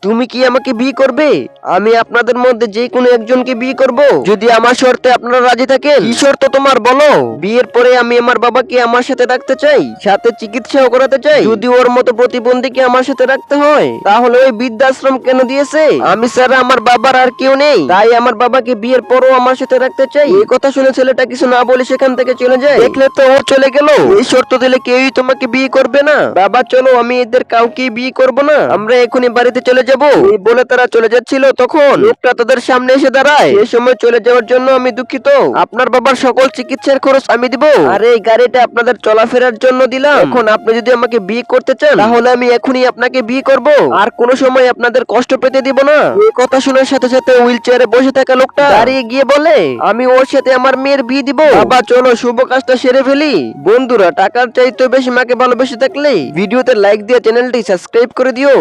তুমি কি আমাকে বিয়ে করবে? আমি আপনাদের মধ্যে যে কোনো একজনকে বিয়ে করব, যদি আমার শর্তে আপনারা রাজি থাকেন। কি শর্ত তোমার বলো? বিয়ের পরে আমি আমার বাবাকে আমার সাথে রাখতে চাই, সাথে চিকিৎসাও করাতে চাই। যদি ওর মতো প্রতিবন্ধীকে আমার সাথে রাখতে হয়, তাহলে ওই বৃদ্ধাশ্রম কেন দিয়েছে? আমি ছাড়া আমার বাবার আর কেউ নেই, তাই আমার বাবাকে বিয়ের পরও আমার সাথে রাখতে চাই। এই কথা শুনে ছেলেটা কিছু না বলে সেখান থেকে চলে যায়। দেখলে তো ও চলে গেল। এই শর্ত দিলে কেউই তোমাকে বিয়ে করবে না। বাবা চলো, আমি এদের কাউকে বিয়ে করব না, আমরা এখনই বাড়িতে চলে যাব। এই বলে তারা চলে যাচ্ছিল, তখন লোকটা তাদের সামনে এসে দাঁড়ায়। এই সময় চলে যাওয়ার জন্য আমি দুঃখিত, আপনার বাবার সকল চিকিৎসার খরচ আমি দিব। আর এই গাড়িটা আপনাদের চলাফেরার জন্য দিলাম। এখন আপনি যদি আমাকে বিয়ে করতে চান, তাহলে আমি এখনই আপনাকে বিয়ে করব, আর কোনো সময় আপনাদের কষ্ট পেতে দিব না। এই কথা শোনার সাথে সাথে হুইল চেয়ারে বসে থাকা লোকটা দাঁড়িয়ে গিয়ে বলে, আমি ওর সাথে আমার মেয়ের বিয়ে দিব। বাবা চলো শুভ কাজটা সেরে ফেলি। বন্ধুরা, টাকার চাইতে বেশি মাকে ভালোবেসে থাকলে ভিডিওতে লাইক দিয়ে চ্যানেলটি সাবস্ক্রাইব করে দিও।